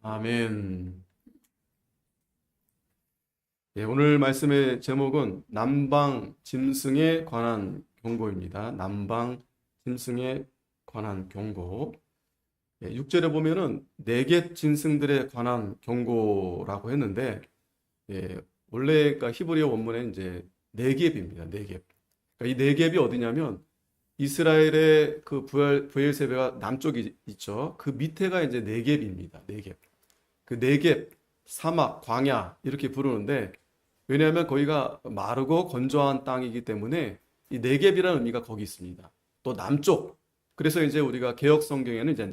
아멘. 예, 오늘 말씀의 제목은 남방 짐승에 관한 경고입니다. 남방 짐승에 관한 경고. 예, 6절에 보면은 네겝 짐승들에 관한 경고라고 했는데, 예, 원래가 히브리어 원문에 이제 네겝입니다. 네겝. 그러니까 이 네겝이 어디냐면 이스라엘의 그 브엘세바가 남쪽이 있죠. 그 밑에가 이제 네겝입니다. 네겝. 그 네겝, 사막, 광야 이렇게 부르는데, 왜냐하면 거기가 마르고 건조한 땅이기 때문에 이 네겝이라는 의미가 거기 있습니다. 또 남쪽. 그래서 이제 우리가 개역 성경에는 이제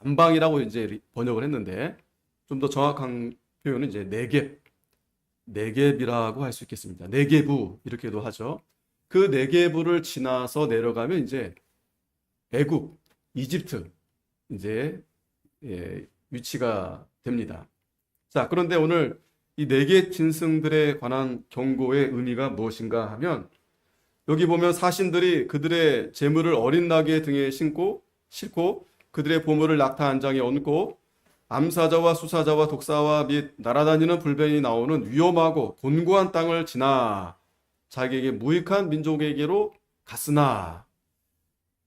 남방이라고 이제 번역을 했는데, 좀 더 정확한 표현은 이제 네겝이라고 할 수 있겠습니다. 네게부 이렇게도 하죠. 그 네게부를 지나서 내려가면 이제 애굽, 이집트 이제 위치가 됩니다. 자, 그런데 오늘 이 네겝 짐승들에 관한 경고의 의미가 무엇인가 하면, 여기 보면 사신들이 그들의 재물을 어린 나귀의 등에 싣고 그들의 보물을 낙타 한 장에 얹고 암사자와 수사자와 독사와 및 날아다니는 불변이 나오는 위험하고 곤고한 땅을 지나 자기에게 무익한 민족에게로 갔으나.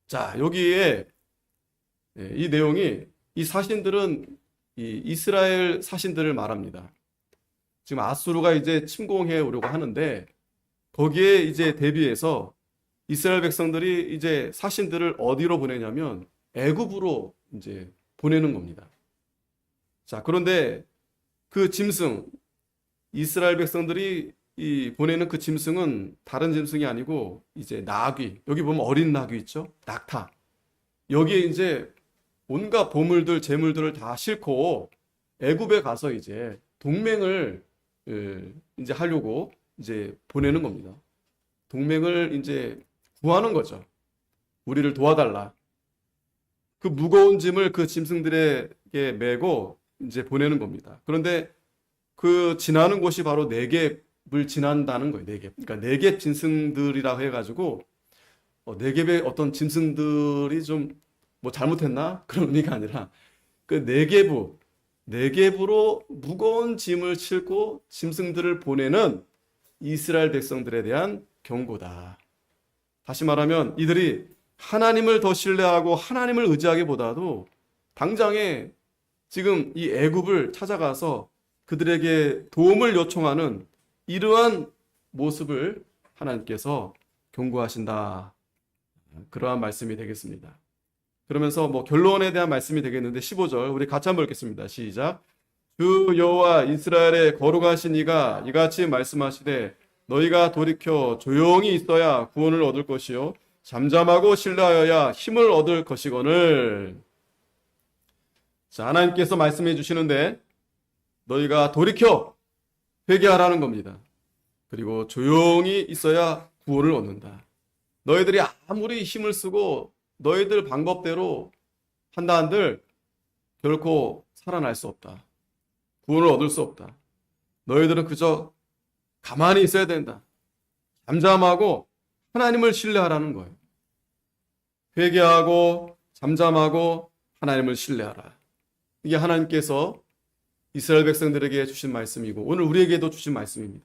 자, 여기에 이 내용이, 이 사신들은 이 이스라엘 사신들을 말합니다. 지금 아수르가 이제 침공해 오려고 하는데, 거기에 이제 대비해서 이스라엘 백성들이 이제 사신들을 어디로 보내냐면 애굽으로 이제 보내는 겁니다. 자, 그런데 그 짐승, 이스라엘 백성들이 보내는 그 짐승은 다른 짐승이 아니고 이제 나귀, 여기 보면 어린 나귀 있죠? 낙타. 여기에 이제 온갖 보물들, 재물들을 다 싣고 애굽에 가서 이제 동맹을 이제 하려고 이제 보내는 겁니다. 동맹을 이제 구하는 거죠. 우리를 도와달라. 그 무거운 짐을 그 짐승들에게 메고 이제 보내는 겁니다. 그런데 그 지나는 곳이 바로 네겝을 지난다는 거예요. 네겝. 그러니까 네겝 짐승들이라고 해가지고 네겝의 어떤 짐승들이 좀 뭐 잘못했나? 그런 의미가 아니라 그 네겝으로 무거운 짐을 싣고 짐승들을 보내는 이스라엘 백성들에 대한 경고다. 다시 말하면 이들이 하나님을 더 신뢰하고 하나님을 의지하기보다도 당장에 지금 이 애굽을 찾아가서 그들에게 도움을 요청하는 이러한 모습을 하나님께서 경고하신다. 그러한 말씀이 되겠습니다. 그러면서 뭐 결론에 대한 말씀이 되겠는데, 15절 우리 같이 한번 읽겠습니다. 시작. 주 여호와 이스라엘의 거룩하신 이가 이같이 말씀하시되 너희가 돌이켜 조용히 있어야 구원을 얻을 것이요 잠잠하고 신뢰하여야 힘을 얻을 것이거늘. 자, 하나님께서 말씀해 주시는데 너희가 돌이켜 회개하라는 겁니다. 그리고 조용히 있어야 구원을 얻는다. 너희들이 아무리 힘을 쓰고 너희들 방법대로 한다 한들 결코 살아날 수 없다. 구원을 얻을 수 없다. 너희들은 그저 가만히 있어야 된다. 잠잠하고 하나님을 신뢰하라는 거예요. 회개하고 잠잠하고 하나님을 신뢰하라. 이게 하나님께서 이스라엘 백성들에게 주신 말씀이고 오늘 우리에게도 주신 말씀입니다.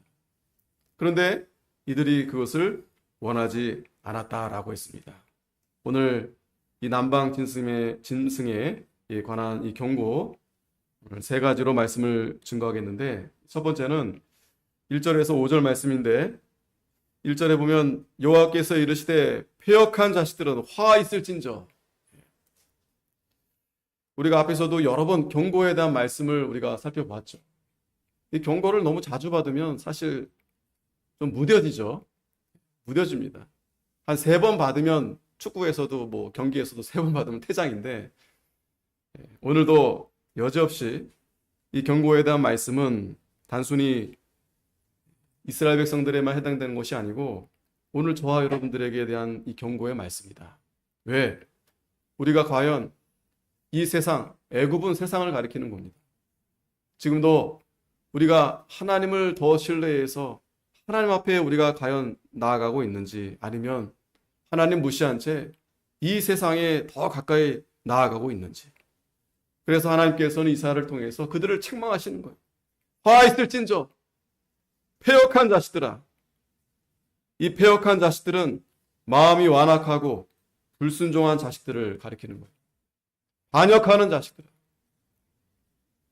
그런데 이들이 그것을 원하지 않았다라고 했습니다. 오늘 이 남방 짐승에 관한 이 경고, 오늘 세 가지로 말씀을 증거하겠는데, 첫 번째는 1절에서 5절 말씀인데, 1절에 보면 여호와께서 이르시되 패역한 자식들은 화 있을진저. 우리가 앞에서도 여러 번 경고에 대한 말씀을 우리가 살펴봤죠. 이 경고를 너무 자주 받으면 사실 좀 무뎌지죠. 무뎌집니다. 한 3번 받으면, 축구에서도 뭐 경기에서도 3번 받으면 퇴장인데, 오늘도 여지없이 이 경고에 대한 말씀은 단순히 이스라엘 백성들에만 해당되는 것이 아니고 오늘 저와 여러분들에게 대한 이 경고의 말씀이다. 왜? 우리가 과연 이 세상, 애굽은 세상을 가리키는 겁니다. 지금도 우리가 하나님을 더 신뢰해서 하나님 앞에 우리가 과연 나아가고 있는지, 아니면 하나님 무시한 채 이 세상에 더 가까이 나아가고 있는지. 그래서 하나님께서는 이사야를 통해서 그들을 책망하시는 거예요. 화 있을진저 패역한 자식들아. 이 패역한 자식들은 마음이 완악하고 불순종한 자식들을 가리키는 거예요. 반역하는 자식들.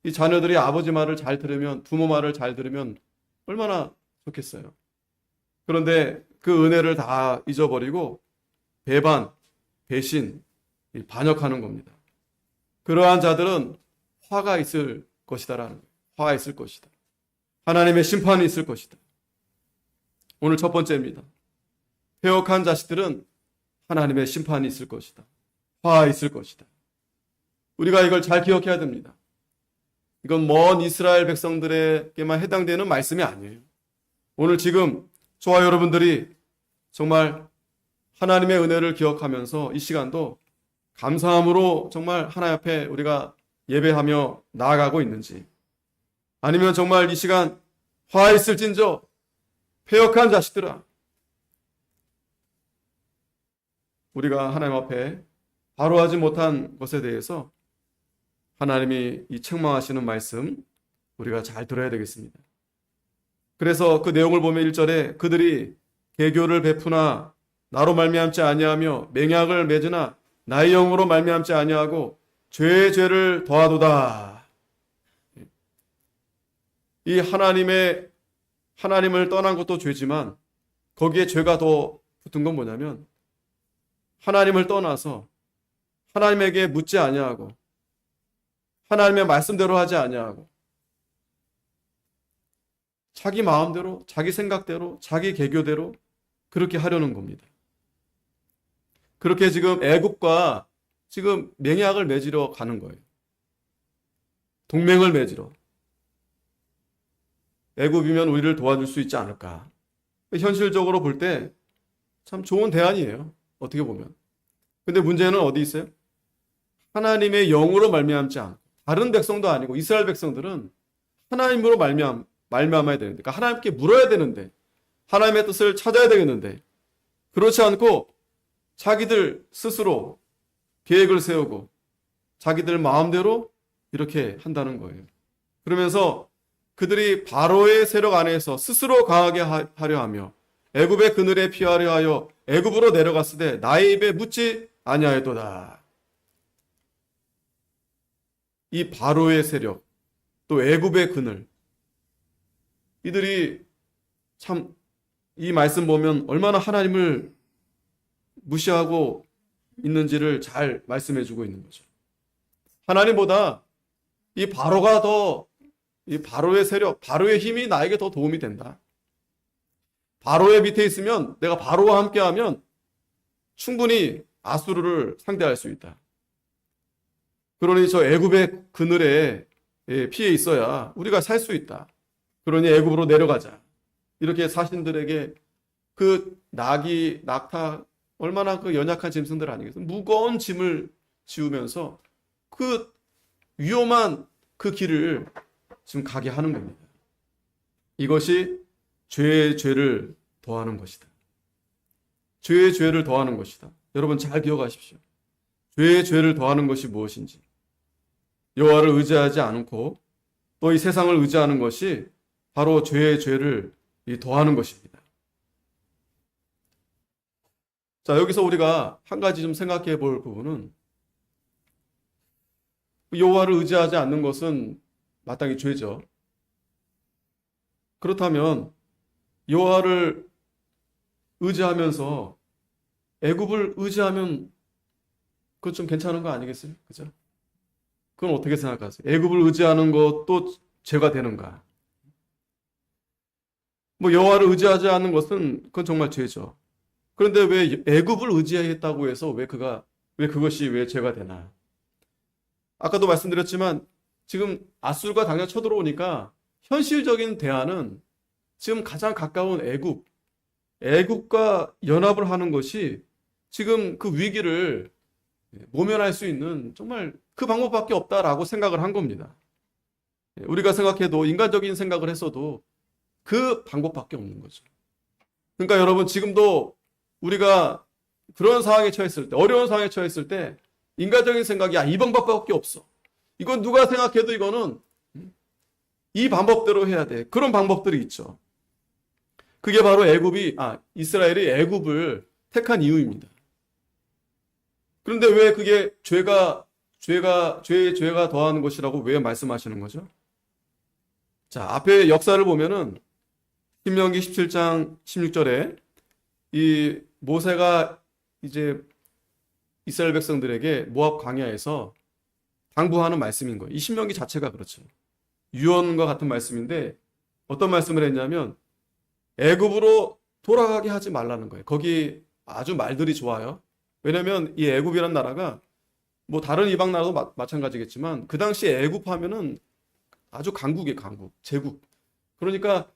이 자녀들이 아버지 말을 잘 들으면, 부모 말을 잘 들으면 얼마나 좋겠어요. 그런데 그 은혜를 다 잊어버리고 배반, 배신, 반역하는 겁니다. 그러한 자들은 화가 있을 것이다라는 거예요. 화가 있을 것이다. 하나님의 심판이 있을 것이다. 오늘 첫 번째입니다. 패역한 자식들은 하나님의 심판이 있을 것이다. 화가 있을 것이다. 우리가 이걸 잘 기억해야 됩니다. 이건 먼 이스라엘 백성들에게만 해당되는 말씀이 아니에요. 오늘 지금 저와 여러분들이 정말 하나님의 은혜를 기억하면서 이 시간도 감사함으로 정말 하나님 앞에 우리가 예배하며 나아가고 있는지, 아니면 정말 이 시간 화 있을진저 패역한 자식들아, 우리가 하나님 앞에 바로 하지 못한 것에 대해서 하나님이 이 책망하시는 말씀 우리가 잘 들어야 되겠습니다. 그래서 그 내용을 보면 1절에 그들이 계교를 베푸나 나로 말미암지 아니하며 맹약을 맺으나 나의 영으로 말미암지 아니하고 죄의 죄를 더하도다. 이 하나님을 떠난 것도 죄지만 거기에 죄가 더 붙은 건 뭐냐면 하나님을 떠나서 하나님에게 묻지 아니하고 하나님의 말씀대로 하지 아니하고 자기 마음대로, 자기 생각대로, 자기 계교대로 그렇게 하려는 겁니다. 그렇게 지금 애굽과 지금 맹약을 맺으러 가는 거예요. 동맹을 맺으러. 애굽이면 우리를 도와줄 수 있지 않을까. 현실적으로 볼 때 참 좋은 대안이에요. 어떻게 보면. 근데 문제는 어디 있어요? 하나님의 영으로 말미암지 않고, 다른 백성도 아니고 이스라엘 백성들은 하나님으로 말미암아야 되는데, 그러니까 하나님께 물어야 되는데, 하나님의 뜻을 찾아야 되겠는데, 그렇지 않고 자기들 스스로 계획을 세우고 자기들 마음대로 이렇게 한다는 거예요. 그러면서 그들이 바로의 세력 안에서 스스로 강하게 하려 하며 애굽의 그늘에 피하려 하여 애굽으로 내려갔으되 나의 입에 묻지 아니하였도다. 이 바로의 세력, 또 애굽의 그늘, 이들이 참 이 말씀 보면 얼마나 하나님을 무시하고 있는지를 잘 말씀해 주고 있는 거죠. 하나님보다 이 바로가 이 바로의 세력, 바로의 힘이 나에게 더 도움이 된다. 바로의 밑에 있으면, 내가 바로와 함께하면 충분히 아수르를 상대할 수 있다. 그러니 저 애굽의 그늘에 피해 있어야 우리가 살 수 있다. 그러니 애굽으로 내려가자. 이렇게 사신들에게 그 낙타, 얼마나 그 연약한 짐승들 아니겠어요? 무거운 짐을 지우면서 그 위험한 그 길을 지금 가게 하는 겁니다. 이것이 죄의 죄를 더하는 것이다. 죄의 죄를 더하는 것이다. 여러분 잘 기억하십시오. 죄의 죄를 더하는 것이 무엇인지. 여호와를 의지하지 않고 또 이 세상을 의지하는 것이 바로 죄의 죄를 더하는 것입니다. 자, 여기서 우리가 한 가지 좀 생각해 볼 부분은, 여호와를 의지하지 않는 것은 마땅히 죄죠. 그렇다면 여호와를 의지하면서 애굽을 의지하면 그건 좀 괜찮은 거 아니겠어요? 그죠? 그건 어떻게 생각하세요? 애굽을 의지하는 것도 죄가 되는가? 여호와를 의지하지 않는 것은 그건 정말 죄죠. 그런데 왜 애굽을 의지했다고 해서 왜 그것이 왜 죄가 되나? 아까도 말씀드렸지만 지금 아술과 당장 쳐들어오니까 현실적인 대안은 지금 가장 가까운 애굽과 연합을 하는 것이 지금 그 위기를 모면할 수 있는 정말 그 방법밖에 없다라고 생각을 한 겁니다. 우리가 생각해도, 인간적인 생각을 했어도 그 방법밖에 없는 거죠. 그러니까 여러분, 지금도 우리가 그런 상황에 처했을 때, 어려운 상황에 처했을 때 인간적인 생각이 이 방법밖에 없어. 이건 누가 생각해도 이거는 이 방법대로 해야 돼. 그런 방법들이 있죠. 그게 바로 이스라엘이 애굽을 택한 이유입니다. 그런데 왜 그게 죄가 더하는 것이라고 왜 말씀하시는 거죠? 자, 앞에 역사를 보면은 신명기 17장 16절에 이 모세가 이제 이스라엘 백성들에게 모압 광야에서 당부하는 말씀인 거예요. 이 신명기 자체가 그렇죠. 유언과 같은 말씀인데 어떤 말씀을 했냐면 애굽으로 돌아가게 하지 말라는 거예요. 거기 아주 말들이 좋아요. 왜냐면 이 애굽이라는 나라가 뭐 다른 이방 나라도 마찬가지겠지만 그 당시에 애굽 하면은 아주 강국이에요, 강국, 제국. 그러니까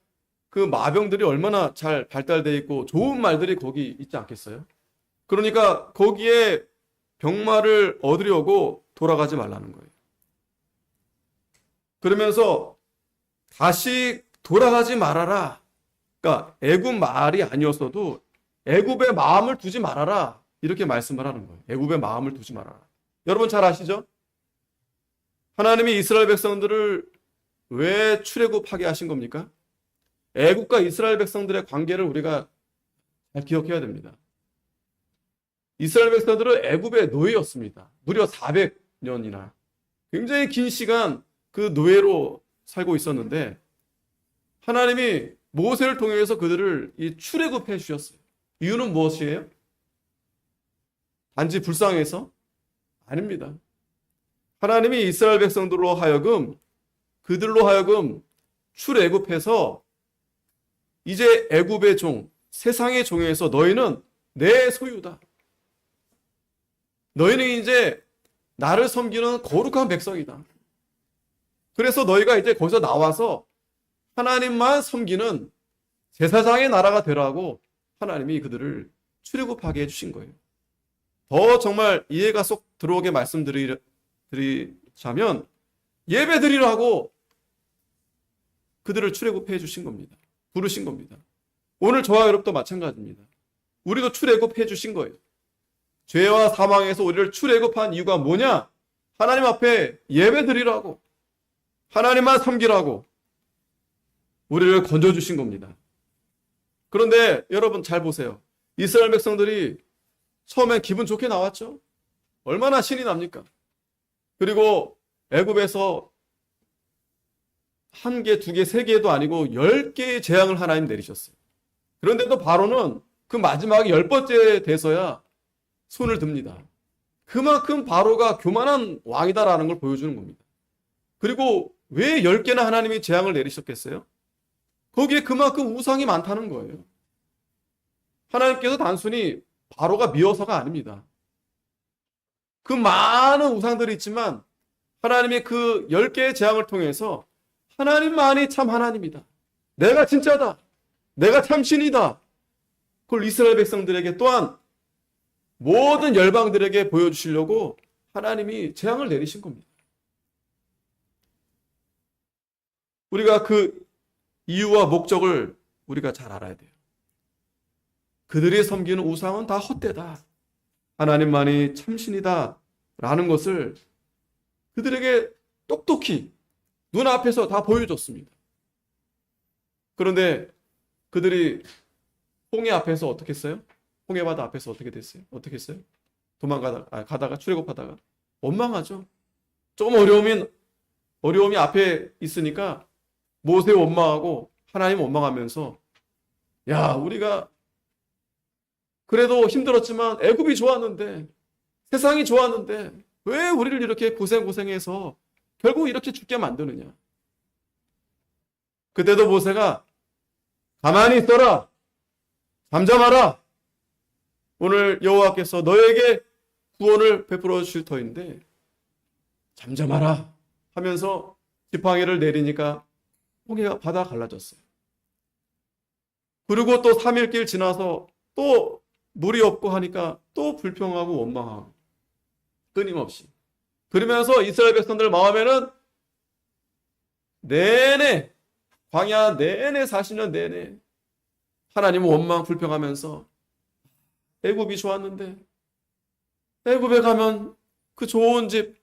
그 마병들이 얼마나 잘 발달되어 있고 좋은 말들이 거기 있지 않겠어요? 그러니까 거기에 병마를 얻으려고 돌아가지 말라는 거예요. 그러면서 다시 돌아가지 말아라. 그러니까 애굽 말이 아니었어도 애굽의 마음을 두지 말아라. 이렇게 말씀을 하는 거예요. 애굽의 마음을 두지 말아라. 여러분 잘 아시죠? 하나님이 이스라엘 백성들을 왜 출애굽하게 하신 겁니까? 애굽과 이스라엘 백성들의 관계를 우리가 잘 기억해야 됩니다. 이스라엘 백성들은 애굽의 노예였습니다. 무려 400년이나. 굉장히 긴 시간 그 노예로 살고 있었는데 하나님이 모세를 통해서 그들을 출애굽해 주셨어요. 이유는 무엇이에요? 단지 불쌍해서? 아닙니다. 하나님이 이스라엘 백성들로 하여금 그들로 하여금 출애굽해서 이제 애굽의 종, 세상의 종에서 너희는 내 소유다. 너희는 이제 나를 섬기는 거룩한 백성이다. 그래서 너희가 이제 거기서 나와서 하나님만 섬기는 제사장의 나라가 되라고 하나님이 그들을 출애굽하게 해주신 거예요. 더 정말 이해가 쏙 들어오게 말씀드리자면 예배 드리라고 그들을 출애굽해 주신 겁니다. 부르신 겁니다. 오늘 저와 여러분도 마찬가지입니다. 우리도 출애굽해 주신 거예요. 죄와 사망에서 우리를 출애굽한 이유가 뭐냐? 하나님 앞에 예배 드리라고, 하나님만 섬기라고 우리를 건져주신 겁니다. 그런데 여러분 잘 보세요. 이스라엘 백성들이 처음엔 기분 좋게 나왔죠? 얼마나 신이 납니까? 그리고 애굽에서 1개, 2개, 3개도 아니고 10개의 재앙을 하나님 내리셨어요. 그런데도 바로는 그 마지막에 10번째 돼서야 손을 듭니다. 그만큼 바로가 교만한 왕이다라는 걸 보여주는 겁니다. 그리고 왜 10개나 하나님이 재앙을 내리셨겠어요? 거기에 그만큼 우상이 많다는 거예요. 하나님께서 단순히 바로가 미워서가 아닙니다. 그 많은 우상들이 있지만 하나님의 그 10개의 재앙을 통해서 하나님만이 참 하나님이다. 내가 진짜다. 내가 참 신이다. 그걸 이스라엘 백성들에게 또한 모든 열방들에게 보여주시려고 하나님이 재앙을 내리신 겁니다. 우리가 그 이유와 목적을 우리가 잘 알아야 돼요. 그들이 섬기는 우상은 다 헛되다. 하나님만이 참신이다. 라는 것을 그들에게 똑똑히 눈앞에서 다 보여줬습니다. 그런데 그들이 홍해 앞에서 어떻게 했어요? 홍해 바다 앞에서 어떻게 됐어요? 어떻게 했어요? 가다가 출애굽하다가 원망하죠. 조금 어려움이 앞에 있으니까 모세 원망하고 하나님 원망하면서 야, 우리가 그래도 힘들었지만 애굽이 좋았는데 세상이 좋았는데 왜 우리를 이렇게 고생해서 결국 이렇게 죽게 만드느냐. 그때도 모세가 가만히 있어라. 잠잠하라. 오늘 여호와께서 너에게 구원을 베풀어 주실 터인데 잠잠하라 하면서 지팡이를 내리니까 홍해가 바다 갈라졌어요. 그리고 또 3일길 지나서 또 물이 없고 하니까 또 불평하고 원망하고 끊임없이. 그러면서 이스라엘 백성들 마음에는 내내 광야 내내 40년 내내 하나님 원망 불평하면서 애굽이 좋았는데 애굽에 가면 그 좋은 집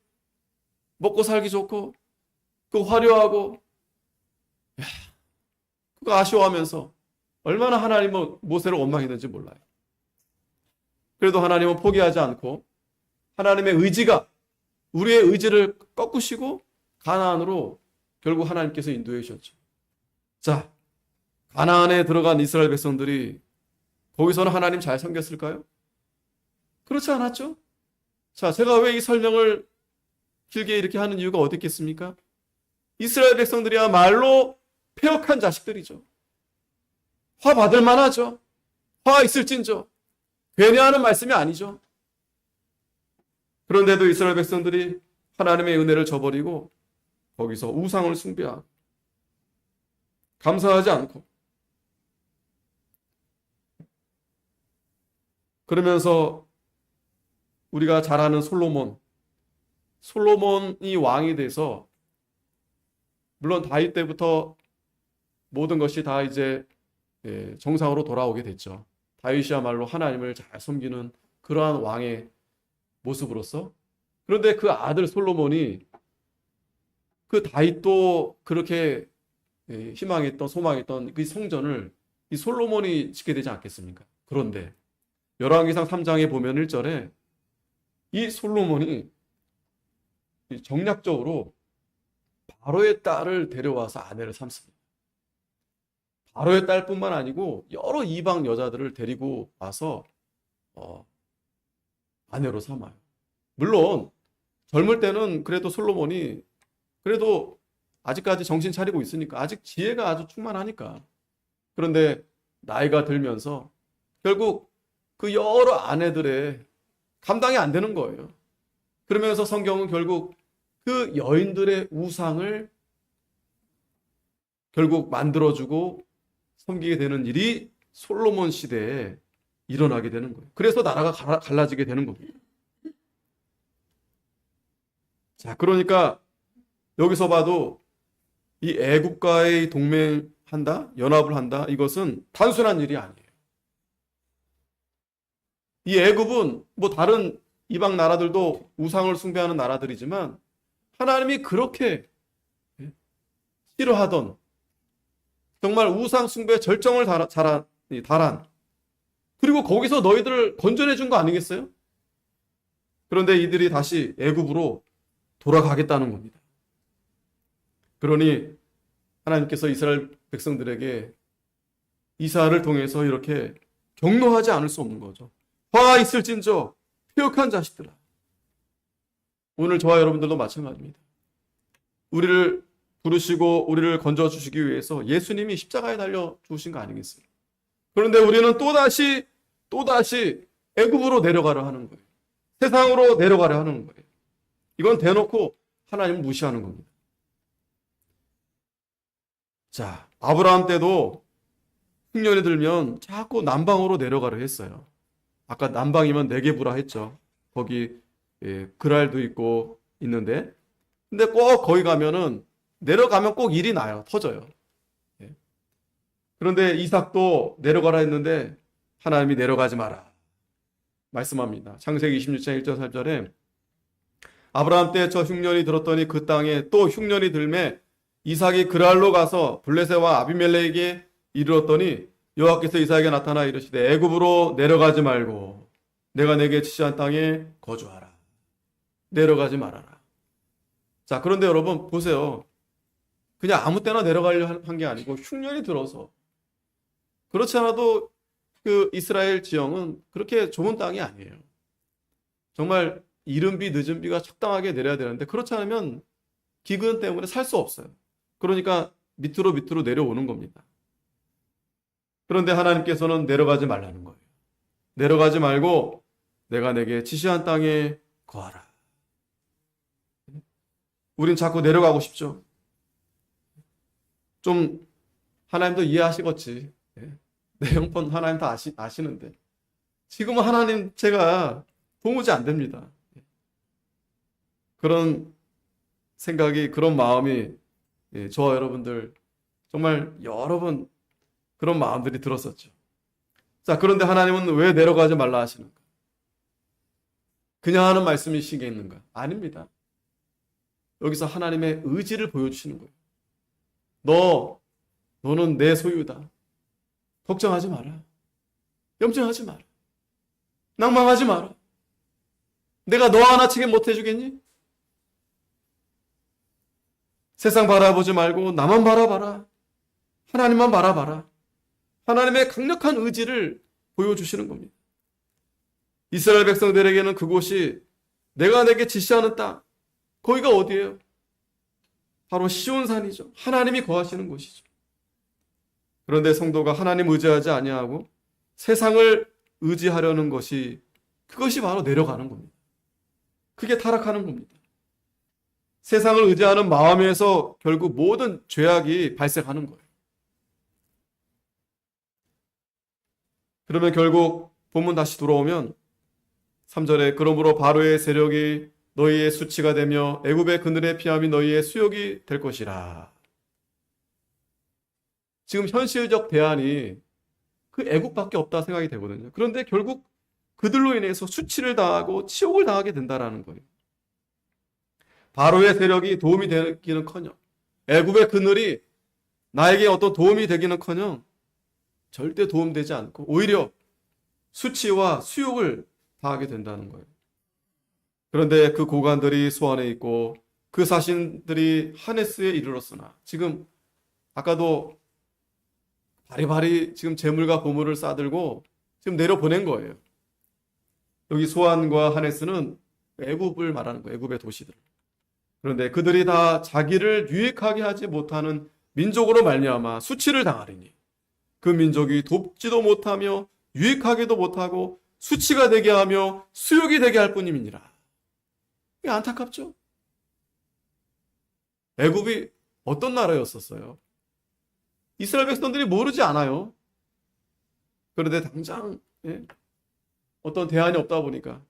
먹고 살기 좋고 그 화려하고 그거 아쉬워하면서 얼마나 하나님은 모세를 원망했는지 몰라요. 그래도 하나님은 포기하지 않고 하나님의 의지가 우리의 의지를 꺾으시고 가나안으로 결국 하나님께서 인도해 주셨죠. 자, 가나안에 들어간 이스라엘 백성들이 거기서는 하나님 잘 섬겼을까요? 그렇지 않았죠? 자, 제가 왜 이 설명을 길게 이렇게 하는 이유가 어디 있겠습니까? 이스라엘 백성들이야말로 패역한 자식들이죠. 화 받을 만하죠. 화 있을진저. 괜히 하는 말씀이 아니죠. 그런데도 이스라엘 백성들이 하나님의 은혜를 저버리고 거기서 우상을 숭배하고 감사하지 않고 그러면서 우리가 잘 아는 솔로몬이 왕이 돼서 물론 다윗 때부터 모든 것이 다 이제 정상으로 돌아오게 됐죠. 다윗이야말로 하나님을 잘 섬기는 그러한 왕의 모습으로서. 그런데 그 아들 솔로몬이 그 다윗도 그렇게 희망했던 소망했던 그 성전을 이 솔로몬이 짓게 되지 않겠습니까? 그런데 열왕기상 3장에 보면 1절에 이 솔로몬이 정략적으로 바로의 딸을 데려와서 아내를 삼습니다. 바로의 딸뿐만 아니고 여러 이방 여자들을 데리고 와서 아내로 삼아요. 물론 젊을 때는 그래도 솔로몬이 그래도 아직까지 정신 차리고 있으니까 아직 지혜가 아주 충만하니까. 그런데 나이가 들면서 결국 그 여러 아내들의 감당이 안 되는 거예요. 그러면서 성경은 결국 그 여인들의 우상을 결국 만들어주고 섬기게 되는 일이 솔로몬 시대에 일어나게 되는 거예요. 그래서 나라가 갈라지게 되는 겁니다. 자, 그러니까 여기서 봐도 이 애국과의 동맹한다, 연합을 한다, 이것은 단순한 일이 아니에요. 이 애굽은 뭐 다른 이방 나라들도 우상을 숭배하는 나라들이지만 하나님이 그렇게 싫어하던 정말 우상 숭배의 절정을 달한 그리고 거기서 너희들을 건져내 준 거 아니겠어요? 그런데 이들이 다시 애굽으로 돌아가겠다는 겁니다. 그러니 하나님께서 이스라엘 백성들에게 이사야를 통해서 이렇게 격노하지 않을 수 없는 거죠. 화 있을진저 패역한 자식들아. 오늘 저와 여러분들도 마찬가지입니다. 우리를 부르시고 우리를 건져주시기 위해서 예수님이 십자가에 달려 죽으신 거 아니겠어요? 그런데 우리는 또다시 애굽으로 내려가려 하는 거예요. 세상으로 내려가려 하는 거예요. 이건 대놓고 하나님을 무시하는 겁니다. 자, 아브라함 때도 흉년이 들면 자꾸 남방으로 내려가려 했어요. 아까 남방이면 네게부라 했죠. 거기 그랄도 있고 있는데 근데 꼭 거기 가면은 내려가면 꼭 일이 나요. 터져요. 그런데 이삭도 내려가라 했는데 하나님이 내려가지 마라 말씀합니다. 창세기 26장 1절 3절에 아브라함 때 저 흉년이 들었더니 그 땅에 또 흉년이 들매 이삭이 그랄로 가서 블레셋과 아비멜렉에게 이르렀더니 여호와께서 이삭에게 나타나 이르시되 애굽으로 내려가지 말고 내가 내게 지시한 땅에 거주하라. 내려가지 말아라. 자, 그런데 여러분 보세요. 그냥 아무 때나 내려가려 한 게 아니고 흉년이 들어서 그렇지 않아도 그 이스라엘 지형은 그렇게 좋은 땅이 아니에요. 정말 이른 비 늦은 비가 적당하게 내려야 되는데 그렇지 않으면 기근 때문에 살 수 없어요. 그러니까 밑으로 내려오는 겁니다. 그런데 하나님께서는 내려가지 말라는 거예요. 내려가지 말고 내가 내게 지시한 땅에 거하라. 우린 자꾸 내려가고 싶죠. 좀 하나님도 이해하시겠지. 내 형편 하나님 다 아시는데 지금은 하나님 제가 도무지 안 됩니다. 그런 생각이 그런 마음이 저와 여러분들 정말 여러 번 그런 마음들이 들었었죠. 자, 그런데 하나님은 왜 내려가지 말라 하시는가? 그냥 하는 말씀이시겠는가? 아닙니다. 여기서 하나님의 의지를 보여주시는 거예요. 너는 내 소유다. 걱정하지 마라. 염증하지 마라. 낭망하지 마라. 내가 너 하나 책임 못 해주겠니? 세상 바라보지 말고 나만 바라봐라. 하나님만 바라봐라. 하나님의 강력한 의지를 보여주시는 겁니다. 이스라엘 백성들에게는 그곳이 내가 내게 지시하는 땅, 거기가 어디예요? 바로 시온산이죠. 하나님이 거하시는 곳이죠. 그런데 성도가 하나님 의지하지 아니하고 세상을 의지하려는 그것이 바로 내려가는 겁니다. 그게 타락하는 겁니다. 세상을 의지하는 마음에서 결국 모든 죄악이 발생하는 거예요. 그러면 결국 본문 다시 돌아오면 3절에 그러므로 바로의 세력이 너희의 수치가 되며 애굽의 그늘의 피함이 너희의 수욕이 될 것이라. 지금 현실적 대안이 그 애국밖에 없다 생각이 되거든요. 그런데 결국 그들로 인해서 수치를 당하고 치욕을 당하게 된다라는 거예요. 바로의 세력이 도움이 되기는커녕 애굽의 그늘이 나에게 어떤 도움이 되기는커녕 절대 도움되지 않고 오히려 수치와 수욕을 당하게 된다는 거예요. 그런데 그 고관들이 소안에 있고 그 사신들이 하네스에 이르렀으나 지금 아까도 바리바리 지금 재물과 보물을 싸들고 지금 내려보낸 거예요. 여기 소안과 하네스는 애굽을 말하는 거예요. 애굽의 도시들. 그런데 그들이 다 자기를 유익하게 하지 못하는 민족으로 말미암아 수치를 당하리니 그 민족이 돕지도 못하며 유익하게도 못하고 수치가 되게 하며 수욕이 되게 할 뿐임이니라. 이게 안타깝죠? 애굽이 어떤 나라였었어요? 이스라엘 백성들이 모르지 않아요. 그런데 당장 어떤 대안이 없다 보니까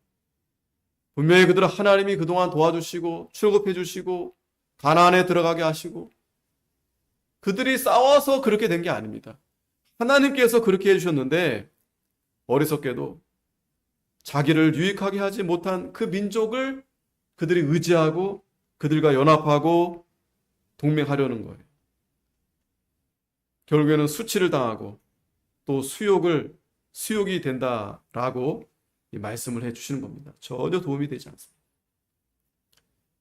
분명히 그들은 하나님이 그동안 도와주시고 출급해 주시고 가나안에 들어가게 하시고 그들이 싸워서 그렇게 된 게 아닙니다. 하나님께서 그렇게 해주셨는데 어리석게도 자기를 유익하게 하지 못한 그 민족을 그들이 의지하고 그들과 연합하고 동맹하려는 거예요. 결국에는 수치를 당하고 또 수욕이 된다라고 이 말씀을 해주시는 겁니다. 전혀 도움이 되지 않습니다.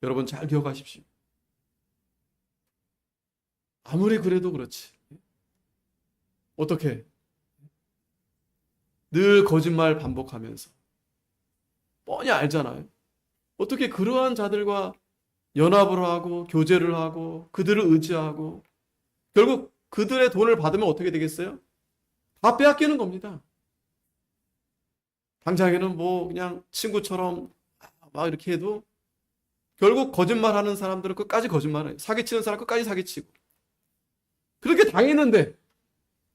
여러분 잘 기억하십시오. 아무리 그래도 그렇지. 어떻게? 늘 거짓말 반복하면서 뻔히 알잖아요. 어떻게 그러한 자들과 연합을 하고 교제를 하고 그들을 의지하고 결국 그들의 돈을 받으면 어떻게 되겠어요? 다 빼앗기는 겁니다. 당장에는 뭐 그냥 친구처럼 막 이렇게 해도 결국 거짓말하는 사람들은 끝까지 거짓말해요. 사기치는 사람 끝까지 사기치고 그렇게 당했는데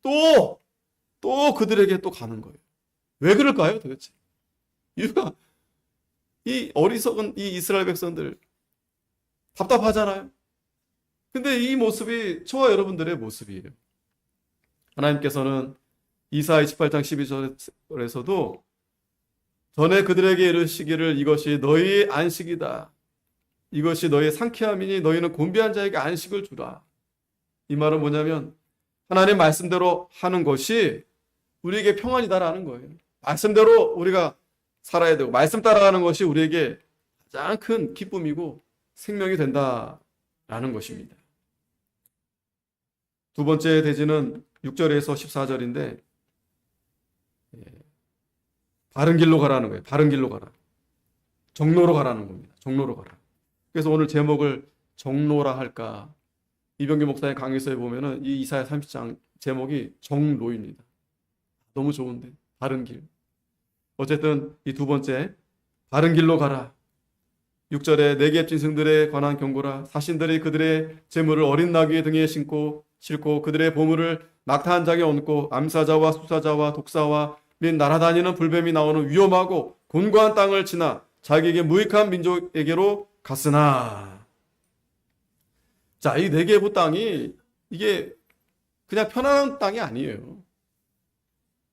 또 그들에게 또 가는 거예요. 왜 그럴까요 도대체? 이유가 이 어리석은 이 이스라엘 백성들 답답하잖아요. 근데 이 모습이 저와 여러분들의 모습이에요. 하나님께서는 이사야 28장 12절에서도 전에 그들에게 이르시기를 이것이 너희의 안식이다. 이것이 너희의 상쾌함이니 너희는 곤비한 자에게 안식을 주라. 이 말은 뭐냐면 하나님 말씀대로 하는 것이 우리에게 평안이다라는 거예요. 말씀대로 우리가 살아야 되고 말씀 따라가는 것이 우리에게 가장 큰 기쁨이고 생명이 된다라는 것입니다. 두 번째 대지는 6절에서 14절인데 바른 길로 가라는 거예요. 바른 길로 가라. 정로로 가라는 겁니다. 정로로 가라. 그래서 오늘 제목을 정로라 할까? 이병규 목사의 강의서에 보면은 이 이사야 30장 제목이 정로입니다. 너무 좋은데 바른 길. 어쨌든 이 두 번째 바른 길로 가라. 6절에 내게 짐승들에 관한 경고라. 사신들이 그들의 재물을 어린 나귀의 등에 싣고 그들의 보물을 낙타한 자에게 얹고 암사자와 수사자와 독사와 및 날아다니는 불뱀이 나오는 위험하고 곤고한 땅을 지나 자기에게 무익한 민족에게로 갔으나. 자, 이 네게부 땅이 이게 그냥 편안한 땅이 아니에요.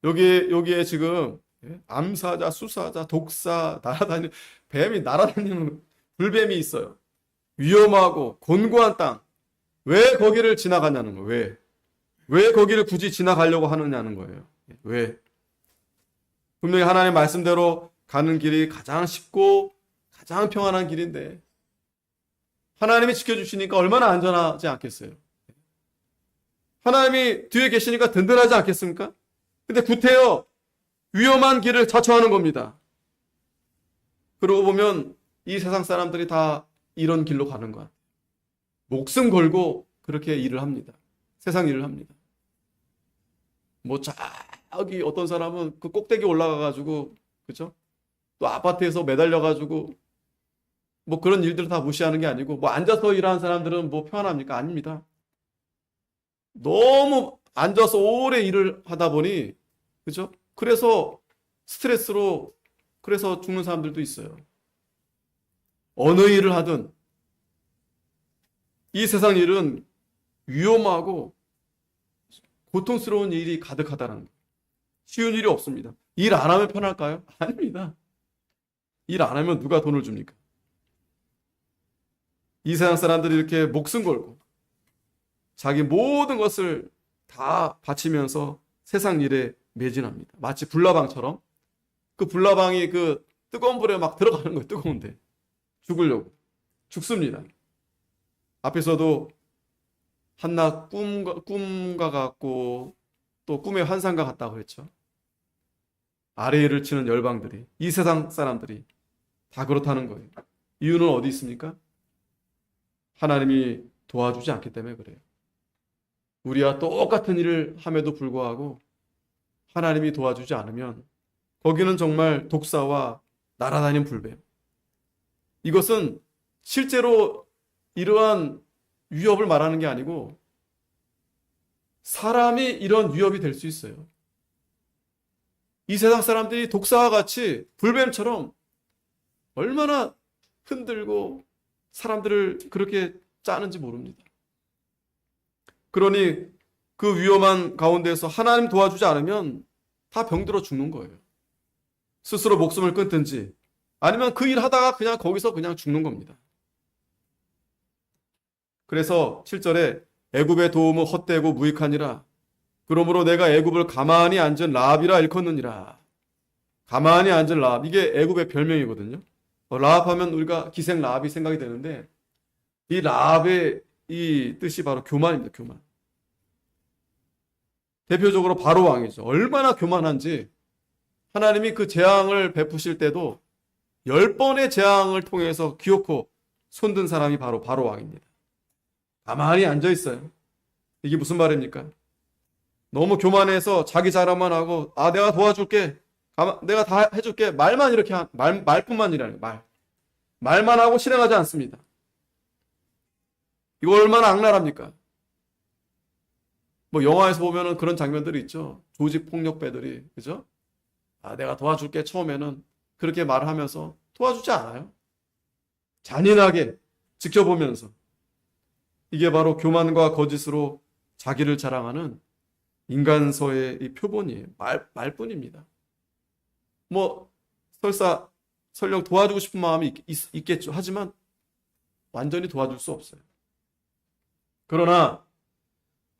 여기에 지금 암사자, 수사자, 독사, 뱀이 날아다니는 불뱀이 있어요. 위험하고 곤고한 땅, 왜 거기를 지나가냐는 거예요. 왜 거기를 굳이 지나가려고 하느냐는 거예요. 왜? 분명히 하나님 말씀대로 가는 길이 가장 쉽고 가장 평안한 길인데 하나님이 지켜주시니까 얼마나 안전하지 않겠어요? 하나님이 뒤에 계시니까 든든하지 않겠습니까? 근데 구태여 위험한 길을 자처하는 겁니다. 그러고 보면 이 세상 사람들이 다 이런 길로 가는 거야. 목숨 걸고 그렇게 일을 합니다. 세상 일을 합니다. 뭐 저기 어떤 사람은 그 꼭대기 올라가가지고 그죠? 또 아파트에서 매달려가지고 뭐 그런 일들을 다 무시하는 게 아니고 뭐 앉아서 일하는 사람들은 뭐 편합니까? 아닙니다. 너무 앉아서 오래 일을 하다 보니 그죠? 그래서 스트레스로 그래서 죽는 사람들도 있어요. 어느 일을 하든 이 세상 일은 위험하고 고통스러운 일이 가득하다는 거예요. 쉬운 일이 없습니다. 일 안 하면 편할까요? 아닙니다. 일 안 하면 누가 돈을 줍니까? 이 세상 사람들이 이렇게 목숨 걸고 자기 모든 것을 다 바치면서 세상 일에 매진합니다. 마치 불나방처럼 그 불나방이 그 뜨거운 불에 막 들어가는 거예요. 뜨거운데 죽으려고 죽습니다. 앞에서도 한낱 꿈과 같고 또 꿈의 환상과 같다고 했죠. 아래를 치는 열방들이 이 세상 사람들이 다 그렇다는 거예요. 이유는 어디 있습니까? 하나님이 도와주지 않기 때문에 그래요. 우리와 똑같은 일을 함에도 불구하고 하나님이 도와주지 않으면 거기는 정말 독사와 날아다니는 불뱀. 이것은 실제로 이러한 위협을 말하는 게 아니고 사람이 이런 위협이 될 수 있어요. 이 세상 사람들이 독사와 같이 불뱀처럼 얼마나 흔들고 사람들을 그렇게 짜는지 모릅니다. 그러니 그 위험한 가운데서 하나님 도와주지 않으면 다 병들어 죽는 거예요. 스스로 목숨을 끊든지 아니면 그 일 하다가 그냥 거기서 그냥 죽는 겁니다. 그래서 7절에 애굽의 도움은 헛되고 무익하니라. 그러므로 내가 애굽을 가만히 앉은 라합이라 일컫느니라. 가만히 앉은 라합. 이게 애굽의 별명이거든요. 라합 하면 우리가 기생 라합이 생각이 되는데 이 라합의 이 뜻이 바로 교만입니다. 교만. 대표적으로 바로 왕이죠. 얼마나 교만한지 하나님이 그 재앙을 베푸실 때도 10번의 재앙을 통해서 기어코 손든 사람이 바로 왕입니다. 가만히 앉아 있어요. 이게 무슨 말입니까? 너무 교만해서 자기 자랑만 하고 내가 도와줄게. 내가 다 해줄게. 말만 이렇게 말뿐만이라는 거예요. 말만 하고 실행하지 않습니다. 이거 얼마나 악랄합니까? 뭐 영화에서 보면은 그런 장면들이 있죠. 조직 폭력배들이 그죠? 내가 도와줄게 처음에는 그렇게 말하면서 도와주지 않아요. 잔인하게 지켜보면서 이게 바로 교만과 거짓으로 자기를 자랑하는 인간서의 이 표본이에요. 말뿐입니다. 뭐 설령 도와주고 싶은 마음이 있겠죠. 하지만 완전히 도와줄 수 없어요. 그러나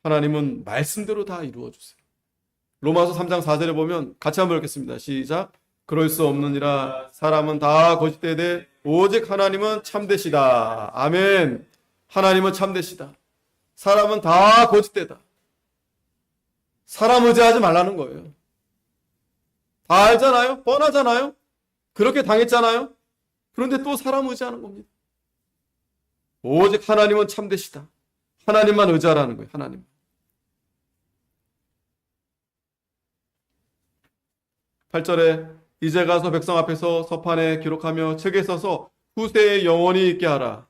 하나님은 말씀대로 다 이루어 주세요. 로마서 3장 4절에 보면 같이 한번 읽겠습니다. 시작. 그럴 수 없느니라. 사람은 다 거짓되되 오직 하나님은 참되시다. 아멘. 하나님은 참되시다. 사람은 다 거짓되다. 사람 의지하지 말라는 거예요. 다 알잖아요. 뻔하잖아요. 그렇게 당했잖아요. 그런데 또 사람 의지하는 겁니다. 오직 하나님은 참되시다. 하나님만 의지하라는 거예요. 하나님. (8절에) 이제 가서 백성 앞에서 서판에 기록하며 책에 써서 후세에 영원히 있게 하라.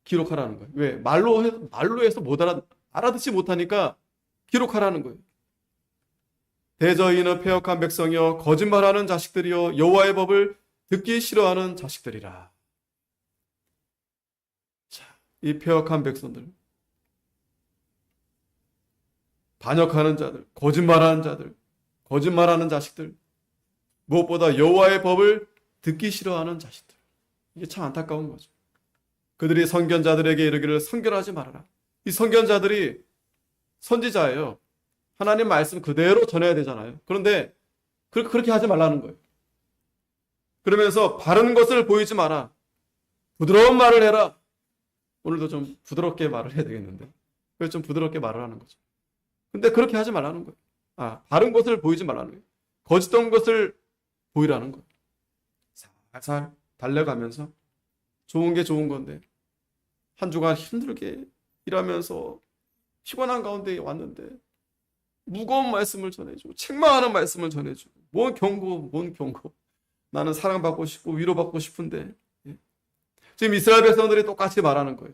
기록하라는 거예요. 왜? 말로 해서 못 알아듣지 못하니까 기록하라는 거예요. 대저인은 패역한 백성이여 거짓말하는 자식들이여 여호와의 법을 듣기 싫어하는 자식들이라. 자, 이 패역한 백성들, 반역하는 자들, 거짓말하는 자들, 거짓말하는 자식들, 무엇보다 여호와의 법을 듣기 싫어하는 자식들. 이게 참 안타까운 거죠. 그들이 선견자들에게 이르기를 선견하지 말아라. 이 선견자들이 선지자예요. 하나님 말씀 그대로 전해야 되잖아요. 그런데 그렇게 하지 말라는 거예요. 그러면서 바른 것을 보이지 마라. 부드러운 말을 해라. 오늘도 좀 부드럽게 말을 해야 되겠는데. 그래서 좀 부드럽게 말을 하는 거죠. 근데 그렇게 하지 말라는 거예요. 바른 것을 보이지 말라는 거예요. 거짓된 것을 보이라는 거예요. 살살 달래가면서 좋은 게 좋은 건데 한 주간 힘들게 일하면서 피곤한 가운데 왔는데 무거운 말씀을 전해주고 책망하는 말씀을 전해주고 뭔 경고. 나는 사랑받고 싶고 위로받고 싶은데 지금 이스라엘 백성들이 똑같이 말하는 거예요.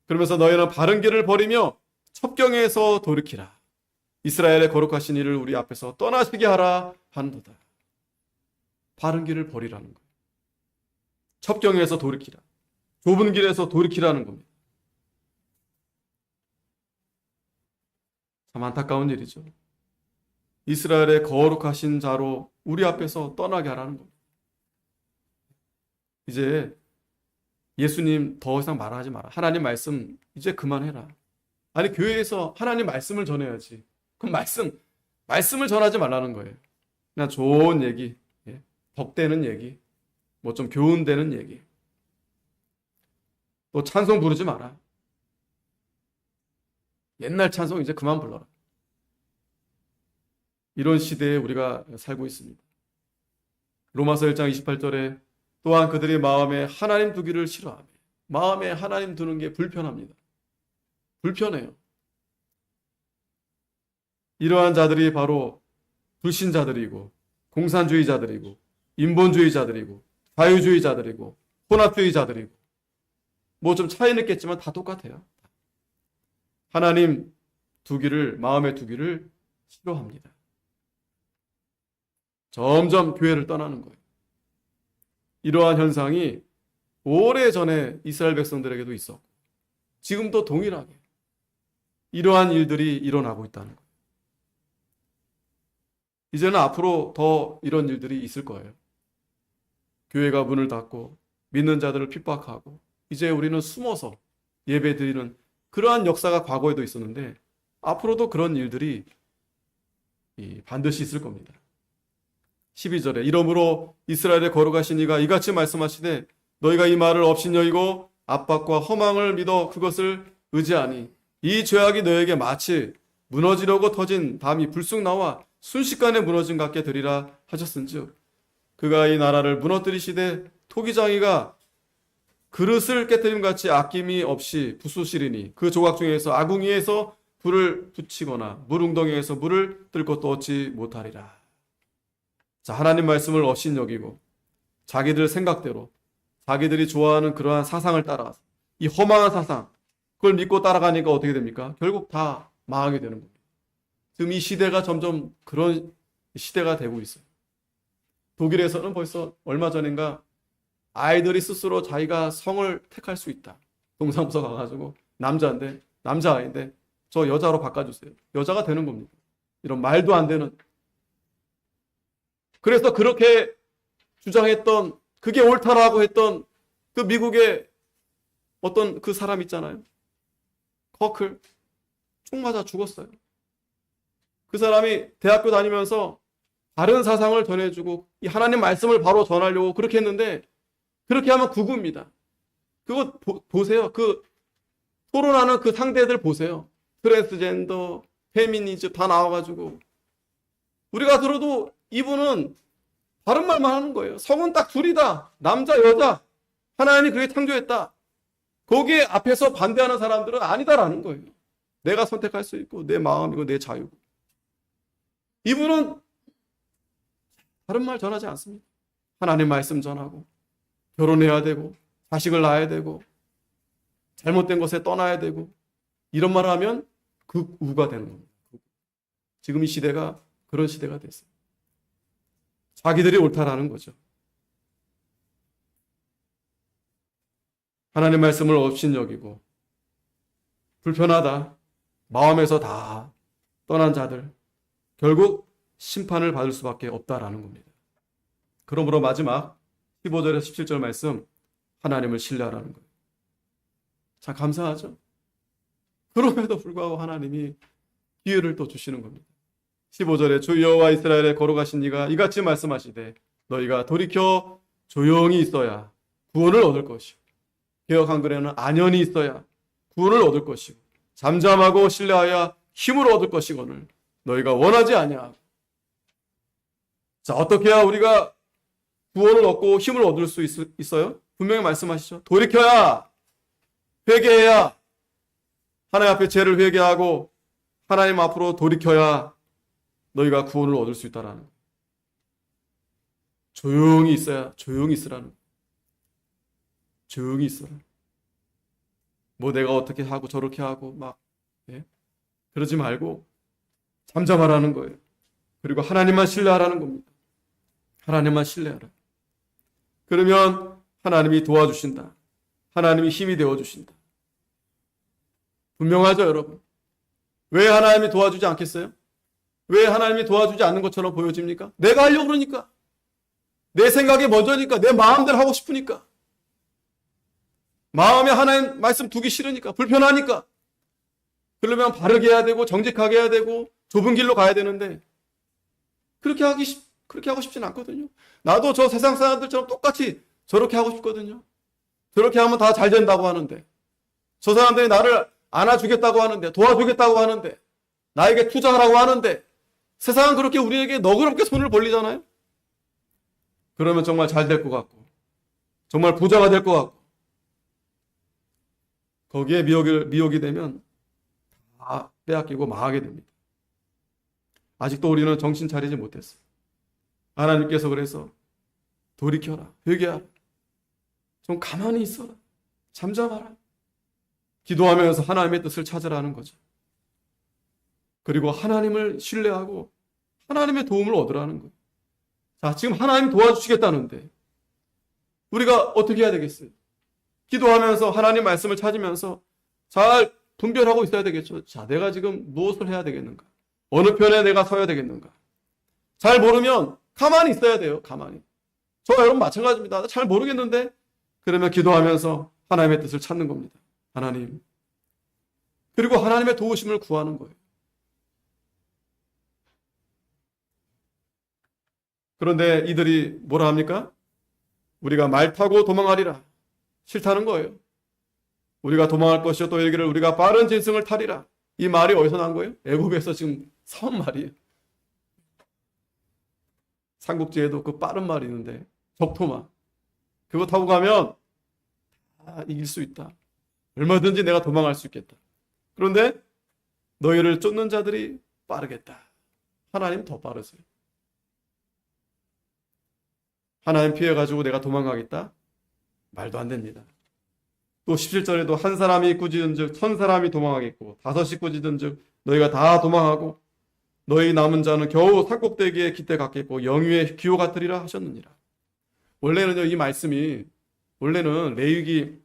그러면서 너희는 바른 길을 버리며 첩경에서 돌이키라. 이스라엘의 거룩하신 이를 우리 앞에서 떠나시게 하라 한도다. 바른 길을 버리라는 거예요. 첩경에서 돌이키라. 좁은 길에서 돌이키라는 겁니다. 참 안타까운 일이죠. 이스라엘의 거룩하신 자로 우리 앞에서 떠나게 하라는 겁니다. 이제 예수님 더 이상 말하지 마라. 하나님 말씀 이제 그만해라. 아니 교회에서 하나님 말씀을 전해야지. 그럼 말씀을 전하지 말라는 거예요. 그냥 좋은 얘기, 덕되는 얘기, 뭐 좀 교훈되는 얘기. 또 찬송 부르지 마라. 옛날 찬송 이제 그만 불러라. 이런 시대에 우리가 살고 있습니다. 로마서 1장 28절에 또한 그들이 마음에 하나님 두기를 싫어하며 마음에 하나님 두는 게 불편합니다. 불편해요. 이러한 자들이 바로 불신자들이고 공산주의자들이고 인본주의자들이고 자유주의자들이고 혼합주의자들이고 뭐 좀 차이는 있겠지만 다 똑같아요. 하나님 마음에 두기를 싫어합니다. 점점 교회를 떠나는 거예요. 이러한 현상이 오래전에 이스라엘 백성들에게도 있었고 지금도 동일하게 이러한 일들이 일어나고 있다는 거예요. 이제는 앞으로 더 이런 일들이 있을 거예요. 교회가 문을 닫고 믿는 자들을 핍박하고 이제 우리는 숨어서 예배드리는 그러한 역사가 과거에도 있었는데 앞으로도 그런 일들이 반드시 있을 겁니다. 12절에 이러므로 이스라엘의 거룩하신 이가 이같이 말씀하시되 너희가 이 말을 업신여기고 압박과 허망을 믿어 그것을 의지하니 이 죄악이 너에게 마치 무너지려고 터진 담이 불쑥 나와 순식간에 무너진 것 같게 되리라 하셨은즉 그가 이 나라를 무너뜨리시되 토기장이가 그릇을 깨뜨림같이 아낌이 없이 부수시리니 그 조각 중에서 아궁이에서 불을 붙이거나 물웅덩이에서 물을 뜰 것도 얻지 못하리라. 자, 하나님 말씀을 업신여기고 자기들 생각대로 자기들이 좋아하는 그러한 사상을 따라서 이 허망한 사상 그걸 믿고 따라가니까 어떻게 됩니까? 결국 다 망하게 되는 겁니다. 지금 이 시대가 점점 그런 시대가 되고 있어요. 독일에서는 벌써 얼마 전인가 아이들이 스스로 자기가 성을 택할 수 있다. 동사무소 가가지고 남자아이인데 저 여자로 바꿔주세요. 여자가 되는 겁니다. 이런 말도 안 되는. 그래서 그렇게 주장했던 그게 옳다라고 했던 그 미국의 어떤 그 사람 있잖아요. 커클 총 맞아 죽었어요. 그 사람이 대학교 다니면서 다른 사상을 전해주고 이 하나님 말씀을 바로 전하려고 그렇게 했는데 그렇게 하면 구구입니다. 그거 보세요. 그 토론하는 그 상대들 보세요. 트랜스젠더, 페미니즘 다 나와가지고 우리가 들어도 이분은 다른 말만 하는 거예요. 성은 딱 둘이다. 남자, 여자. 하나님이 그렇게 창조했다. 거기에 앞에서 반대하는 사람들은 아니다라는 거예요. 내가 선택할 수 있고 내 마음이고 내 자유고. 이분은 다른 말 전하지 않습니다. 하나님 말씀 전하고 결혼해야 되고 자식을 낳아야 되고 잘못된 것에 떠나야 되고 이런 말을 하면 극우가 되는 겁니다. 지금 이 시대가 그런 시대가 됐어요. 자기들이 옳다라는 거죠. 하나님 말씀을 업신여기고 불편하다 마음에서 다 떠난 자들 결국 심판을 받을 수밖에 없다라는 겁니다. 그러므로 마지막 15절에서 17절 말씀 하나님을 신뢰하라는 거예요. 참 감사하죠. 그럼에도 불구하고 하나님이 기회를 또 주시는 겁니다. 15절에 주 여호와 이스라엘에 걸어가신 이가 이같이 말씀하시되 너희가 돌이켜 조용히 있어야 구원을 얻을 것이고 개역 한글에는 안연히 있어야 구원을 얻을 것이고 잠잠하고 신뢰하여 힘을 얻을 것이거늘 너희가 원하지 아니하고. 자, 어떻게 해야 우리가 구원을 얻고 힘을 얻을 수 있어요? 분명히 말씀하시죠. 돌이켜야, 회개해야, 하나님 앞에 죄를 회개하고 하나님 앞으로 돌이켜야 너희가 구원을 얻을 수 있다라는 거예요. 조용히 있어야, 조용히 있으라는 거예요. 조용히 있어라. 뭐 내가 어떻게 하고 저렇게 하고 막 그러지 말고 잠잠하라는 거예요. 그리고 하나님만 신뢰하라는 겁니다. 하나님만 신뢰하라. 그러면 하나님이 도와주신다. 하나님이 힘이 되어주신다. 분명하죠, 여러분? 왜 하나님이 도와주지 않겠어요? 왜 하나님이 도와주지 않는 것처럼 보여집니까? 내가 하려고 그러니까. 내 생각이 먼저니까. 내 마음대로 하고 싶으니까. 마음에 하나님 말씀 두기 싫으니까. 불편하니까. 그러면 바르게 해야 되고 정직하게 해야 되고 좁은 길로 가야 되는데 그렇게 하고 싶지는 않거든요. 나도 저 세상 사람들처럼 똑같이 저렇게 하고 싶거든요. 저렇게 하면 다 잘 된다고 하는데 저 사람들이 나를 안아주겠다고 하는데 도와주겠다고 하는데 나에게 투자하라고 하는데 세상은 그렇게 우리에게 너그럽게 손을 벌리잖아요. 그러면 정말 잘 될 것 같고 정말 부자가 될 것 같고 거기에 미혹이 되면 다 빼앗기고 망하게 됩니다. 아직도 우리는 정신 차리지 못했어요. 하나님께서 그래서 돌이켜라, 회개하라, 좀 가만히 있어라, 잠잠하라, 기도하면서 하나님의 뜻을 찾으라는 거죠. 그리고 하나님을 신뢰하고 하나님의 도움을 얻으라는 거예요. 자, 지금 하나님 도와주시겠다는데 우리가 어떻게 해야 되겠어요? 기도하면서 하나님 말씀을 찾으면서 잘 분별하고 있어야 되겠죠. 자, 내가 지금 무엇을 해야 되겠는가? 어느 편에 내가 서야 되겠는가? 잘 모르면 가만히 있어야 돼요. 가만히. 저 여러분 마찬가지입니다. 잘 모르겠는데 그러면 기도하면서 하나님의 뜻을 찾는 겁니다. 하나님. 그리고 하나님의 도우심을 구하는 거예요. 그런데 이들이 뭐라 합니까? 우리가 말 타고 도망하리라. 싫다는 거예요. 우리가 도망할 것이요 또 여기를 우리가 빠른 짐승을 타리라. 이 말이 어디서 난 거예요? 애굽에서 지금 사온 말이에요. 삼국지에도 그 빠른 말이 있는데 적토마. 그거 타고 가면 이길 수 있다. 얼마든지 내가 도망할 수 있겠다. 그런데 너희를 쫓는 자들이 빠르겠다. 하나님 더 빠르세요. 하나님 피해가지고 내가 도망가겠다? 말도 안 됩니다. 또 17절에도 한 사람이 꾸짖은즉 1000사람이 도망하겠고 5이 꾸짖은즉 너희가 다 도망하고 너희 남은 자는 겨우 산꼭대기에 깃대 같겠고 영유의 기호 같으리라 하셨느니라. 원래는요, 이 말씀이 원래는 레위기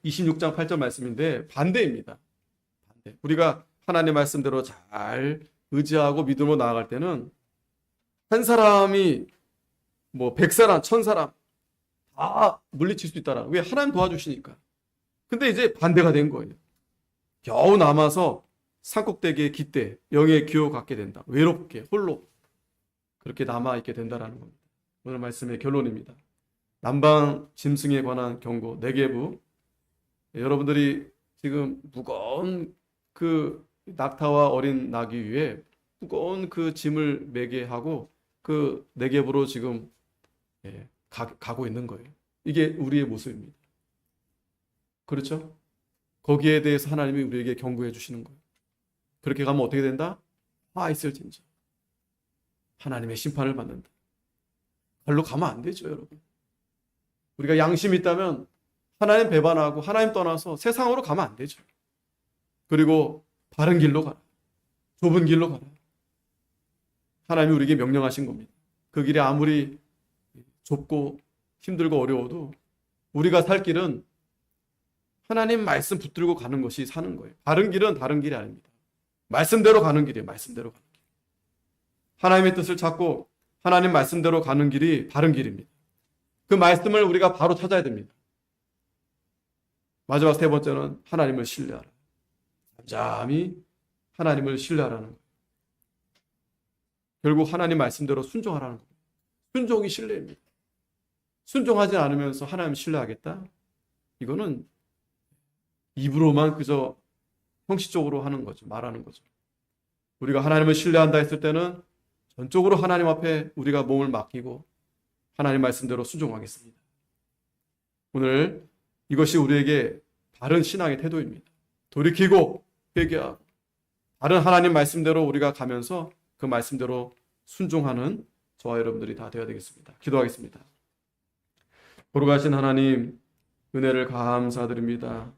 26장 8절 말씀인데 반대입니다. 반대. 우리가 하나님 말씀대로 잘 의지하고 믿음으로 나아갈 때는 한 사람이 뭐 100사람, 1000사람 다 물리칠 수 있다라. 왜? 하나님 도와주시니까. 근데 이제 반대가 된 거예요. 겨우 남아서 산꼭대기에 깃대, 영의 기호 갖게 된다. 외롭게, 홀로 그렇게 남아있게 된다라는 겁니다. 오늘 말씀의 결론입니다. 남방 짐승에 관한 경고, 네게부. 여러분들이 지금 무거운 그 낙타와 어린 나귀 위에 무거운 그 짐을 매게 하고 그 네게부로 지금 가고 있는 거예요. 이게 우리의 모습입니다. 그렇죠? 거기에 대해서 하나님이 우리에게 경고해 주시는 거예요. 그렇게 가면 어떻게 된다? 있을진저 하나님의 심판을 받는다. 별로 가면 안 되죠, 여러분. 우리가 양심이 있다면 하나님 배반하고 하나님 떠나서 세상으로 가면 안 되죠. 그리고 바른 길로 가라. 좁은 길로 가라. 하나님이 우리에게 명령하신 겁니다. 그 길이 아무리 좁고 힘들고 어려워도 우리가 살 길은 하나님 말씀 붙들고 가는 것이 사는 거예요. 바른 길은 다른 길이 아닙니다. 말씀대로 가는 길이에요. 말씀대로 가는 길. 하나님의 뜻을 찾고 하나님 말씀대로 가는 길이 바른 길입니다. 그 말씀을 우리가 바로 찾아야 됩니다. 마지막 세 번째는 하나님을 신뢰하라. 잠잠히 하나님을 신뢰하라는 거예요. 결국 하나님 말씀대로 순종하라는 거예요. 순종이 신뢰입니다. 순종하지 않으면서 하나님 신뢰하겠다? 이거는 입으로만 그저 형식적으로 하는 거죠. 말하는 거죠. 우리가 하나님을 신뢰한다 했을 때는 전적으로 하나님 앞에 우리가 몸을 맡기고 하나님 말씀대로 순종하겠습니다. 오늘 이것이 우리에게 바른 신앙의 태도입니다. 돌이키고 회개하고 다른 하나님 말씀대로 우리가 가면서 그 말씀대로 순종하는 저와 여러분들이 다 되어야 되겠습니다. 기도하겠습니다. 거룩하신 하나님, 은혜를 감사드립니다.